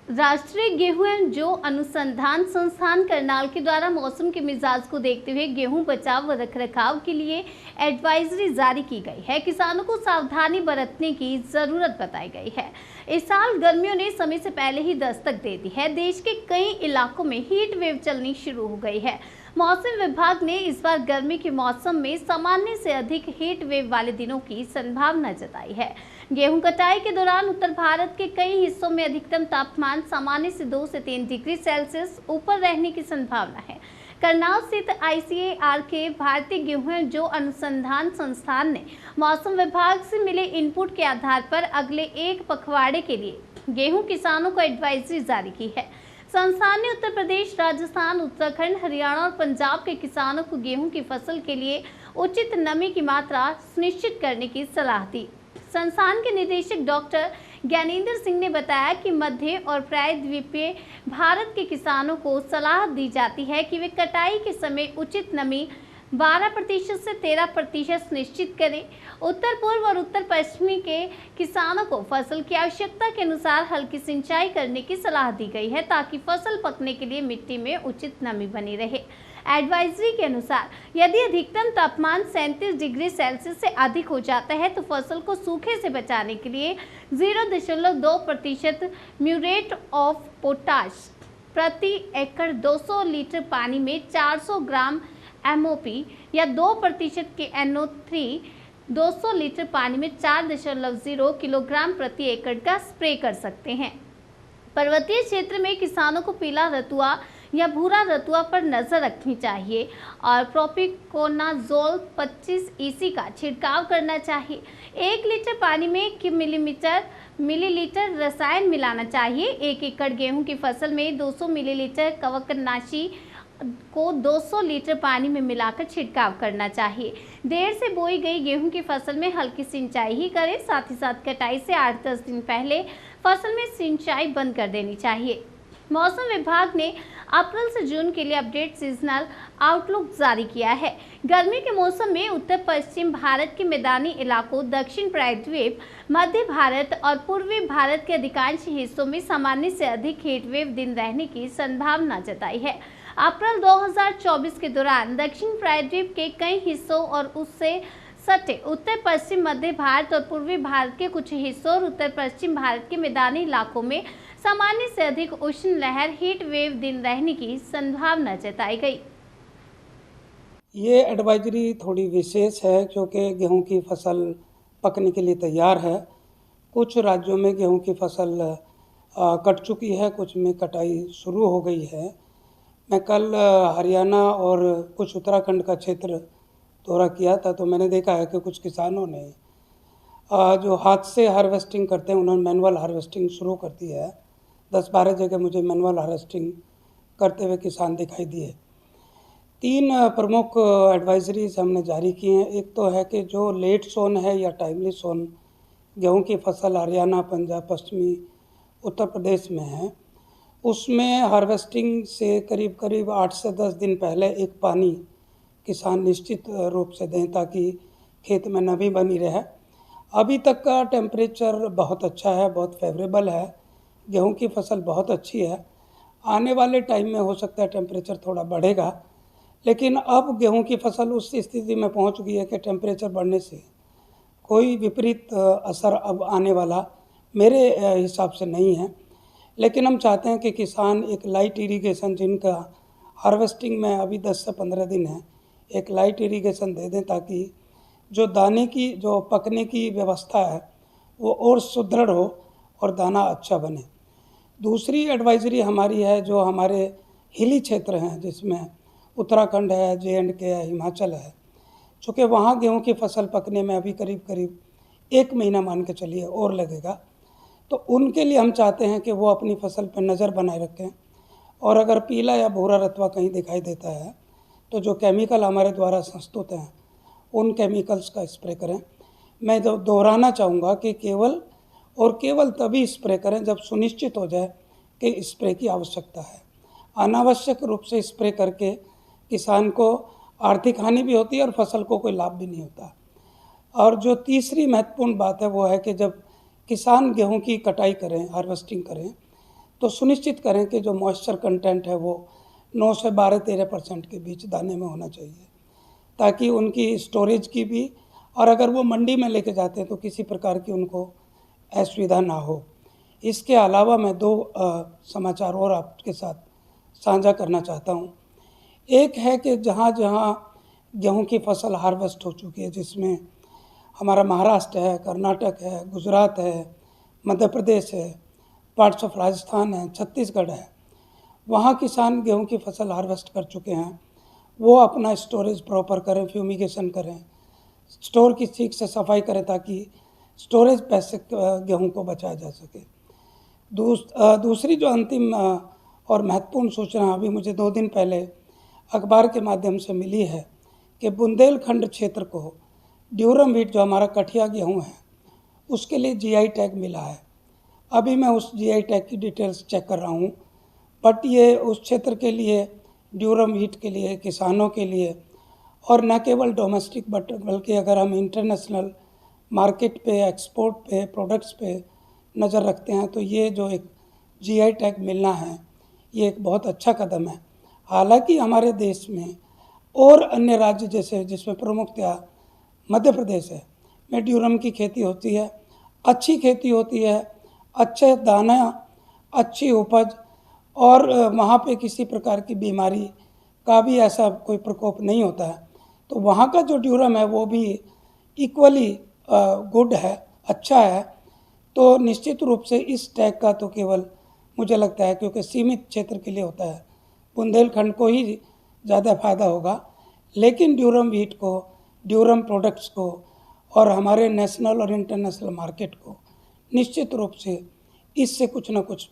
राष्ट्रीय गेहूं एवं जौ अनुसंधान संस्थान करनाल के द्वारा मौसम के मिजाज को देखते हुए गेहूं बचाव व रखरखाव के लिए एडवाइजरी जारी की गई है। किसानों को सावधानी बरतने की जरूरत बताई गई है। इस साल गर्मियों ने समय से पहले ही दस्तक दे दी है। देश के कई इलाकों में हीट वेव चलनी शुरू हो गई है। मौसम विभाग ने इस बार गर्मी के मौसम में सामान्य से अधिक हीट वेव वाले दिनों की संभावना जताई है। गेहूं कटाई के दौरान उत्तर भारत के कई हिस्सों में अधिकतम तापमान सामान्य से 2 से 3 डिग्री सेल्सियस ऊपर रहने की संभावना है। करनाल स्थित ICAR के भारतीय गेहूं जौ अनुसंधान संस्थान ने मौसम विभाग से मिले इनपुट के आधार पर अगले एक पखवाड़े के लिए गेहूं किसानों को एडवाइजरी जारी की है। संस्थान ने उत्तर प्रदेश, राजस्थान, उत्तराखंड, हरियाणा और पंजाब के किसानों को गेहूं की फसल के लिए उचित नमी की मात्रा सुनिश्चित करने की सलाह दी। संस्थान के निदेशक डॉक्टर ज्ञानेंद्र सिंह ने बताया कि मध्य और प्रायद्वीपीय भारत के किसानों को सलाह दी जाती है कि वे कटाई के समय उचित नमी 12% से 13% सुनिश्चित करें। उत्तर पूर्व और उत्तर पश्चिमी के किसानों को फसल की आवश्यकता के अनुसार हल्की सिंचाई करने की सलाह दी गई है ताकि फसल पकने के लिए मिट्टी में उचित नमी बनी रहे। एडवाइजरी के अनुसार यदि अधिकतम तापमान 37 डिग्री सेल्सियस से अधिक हो जाता है तो फसल को सूखे से बचाने के लिए 0.2% म्यूरेट ऑफ पोटाश प्रति एकड़ 200 लीटर पानी में 400 ग्राम MOP या 2% के NO3 200 लीटर पानी में 4.0 किलोग्राम प्रति एकड़ का स्प्रे कर सकते हैं। पर्वतीय क्षेत्र में किसानों को पीला रतुआ या भूरा रतुआ पर नजर रखनी चाहिए और प्रोपिकोनाजोल 25 EC का छिड़काव करना चाहिए। 1 लीटर पानी में मिलीलीटर रसायन मिलाना चाहिए। 1 एकड़ गेहूं की फसल में 200 मिलीलीटर कवकनाशी को 200 लीटर पानी में मिलाकर छिड़काव करना चाहिए। देर से बोई गई गेहूं की फसल में हल्की सिंचाई ही करें। साथ ही साथ कटाई से 8-10 दिन पहले फसल में सिंचाई बंद कर देनी चाहिए। मौसम विभाग ने अप्रैल से जून के लिए अपडेट सीजनल आउटलुक जारी किया है। गर्मी के मौसम में उत्तर पश्चिम भारत के मैदानी इलाकों, दक्षिण प्रायद्वीप, मध्य भारत और पूर्वी भारत के अधिकांश हिस्सों में सामान्य से अधिक हीटवेव दिन रहने की संभावना जताई है। अप्रैल 2024 के दौरान दक्षिण प्रायद्वीप के कई हिस्सों और उससे सटे उत्तर पश्चिम मध्य भारत और पूर्वी भारत के कुछ हिस्सों और उत्तर पश्चिम भारत के मैदानी इलाकों में सामान्य से अधिक उष्ण लहर हीट वेव दिन रहने की संभावना जताई गई। ये एडवाइजरी थोड़ी विशेष है क्योंकि गेहूं की फसल पकने के लिए तैयार है। कुछ राज्यों में गेहूं की फसल कट चुकी है, कुछ में कटाई शुरू हो गई है। मैं कल हरियाणा और कुछ उत्तराखंड का क्षेत्र दौरा किया था तो मैंने देखा है कि कुछ किसानों ने जो हाथ से हार्वेस्टिंग करते हैं उन्होंने मैनुअल हार्वेस्टिंग शुरू कर दी है। 10-12 जगह मुझे मैनुअल हार्वेस्टिंग करते हुए किसान दिखाई दिए। 3 प्रमुख एडवाइजरीज हमने जारी की हैं। एक तो है कि जो लेट सोन है या टाइमली सोन गेहूं की फसल हरियाणा, पंजाब, पश्चिमी उत्तर प्रदेश में है, उसमें हार्वेस्टिंग से करीब 8 से 10 दिन पहले एक पानी किसान निश्चित रूप से दें ताकि खेत में नमी बनी रहे। अभी तक का टेम्परेचर बहुत अच्छा है, बहुत फेवरेबल है, गेहूं की फसल बहुत अच्छी है। आने वाले टाइम में हो सकता है टेम्परेचर थोड़ा बढ़ेगा, लेकिन अब गेहूं की फसल उस स्थिति में पहुंच गई है कि टेम्परेचर बढ़ने से कोई विपरीत असर अब आने वाला मेरे हिसाब से नहीं है। लेकिन हम चाहते हैं कि किसान एक लाइट इरिगेशन, जिनका हार्वेस्टिंग में अभी 10 से 15 दिन है, एक लाइट इरिगेशन दे दें ताकि जो दाने की जो पकने की व्यवस्था है वो और सुदृढ़ हो और दाना अच्छा बने। दूसरी एडवाइजरी हमारी है जो हमारे हिली क्षेत्र हैं, जिसमें उत्तराखंड है, J&K है, हिमाचल है, चूँकि वहाँ गेहूं की फसल पकने में अभी करीब 1 महीना मान के चलिए और लगेगा, तो उनके लिए हम चाहते हैं कि वो अपनी फसल पर नज़र बनाए रखें और अगर पीला या भूरा रतवा कहीं दिखाई देता है तो जो केमिकल हमारे द्वारा संस्तुत हैं उन केमिकल्स का स्प्रे करें। मैं दोहराना चाहूँगा कि केवल तभी स्प्रे करें जब सुनिश्चित हो जाए कि स्प्रे की आवश्यकता है। अनावश्यक रूप से स्प्रे करके किसान को आर्थिक हानि भी होती है और फसल को कोई लाभ भी नहीं होता। और जो तीसरी महत्वपूर्ण बात है वो है कि जब किसान गेहूं की कटाई करें, हार्वेस्टिंग करें, तो सुनिश्चित करें कि जो मॉइस्चर कंटेंट है वो 9 से 12-13% के बीच दाने में होना चाहिए, ताकि उनकी स्टोरेज की भी, और अगर वो मंडी में लेके जाते हैं तो किसी प्रकार की उनको असुविधा ना हो। इसके अलावा मैं 2 समाचार और आपके साथ साझा करना चाहता हूँ। एक है कि जहाँ गेहूँ की फसल हार्वेस्ट हो चुकी है, जिसमें हमारा महाराष्ट्र है, कर्नाटक है, गुजरात है, मध्य प्रदेश है, पार्ट्स ऑफ राजस्थान है, छत्तीसगढ़ है, वहाँ किसान गेहूँ की फसल हार्वेस्ट कर चुके हैं। वो अपना स्टोरेज प्रॉपर करें, फ्यूमिगेशन करें, स्टोर की ठीक से सफाई करें, ताकि स्टोरेज पैसे गेहूँ को बचाया जा सके। दूसरी जो अंतिम और महत्वपूर्ण सूचना अभी मुझे 2 दिन पहले अखबार के माध्यम से मिली है कि बुंदेलखंड क्षेत्र को ड्यूरम व्हीट, जो हमारा कठिया गेहूँ है, उसके लिए जीआई टैग मिला है। अभी मैं उस जीआई टैग की डिटेल्स चेक कर रहा हूँ, बट ये उस क्षेत्र के लिए, ड्यूरम व्हीट के लिए, किसानों के लिए, और न केवल डोमेस्टिक बल्कि अगर हम इंटरनेशनल मार्केट पे, एक्सपोर्ट पे, प्रोडक्ट्स पे नज़र रखते हैं, तो ये जो एक जीआई टैग मिलना है, ये एक बहुत अच्छा कदम है। हालांकि हमारे देश में और अन्य राज्य जैसे, जिसमें प्रमुखतया मध्य प्रदेश है, में ड्यूरम की खेती होती है, अच्छी खेती होती है, अच्छे दाना, अच्छी उपज, और वहाँ पे किसी प्रकार की बीमारी का भी ऐसा कोई प्रकोप नहीं होता है। तो वहाँ का जो ड्यूरम है वो भी इक्वली गुड है, अच्छा है। तो निश्चित रूप से इस टैग का तो केवल मुझे लगता है, क्योंकि सीमित क्षेत्र के लिए होता है, बुंदेलखंड को ही ज़्यादा फायदा होगा, लेकिन ड्यूरम व्हीट को, ड्यूरम प्रोडक्ट्स को, और हमारे नेशनल और इंटरनेशनल मार्केट को निश्चित रूप से इससे कुछ ना कुछ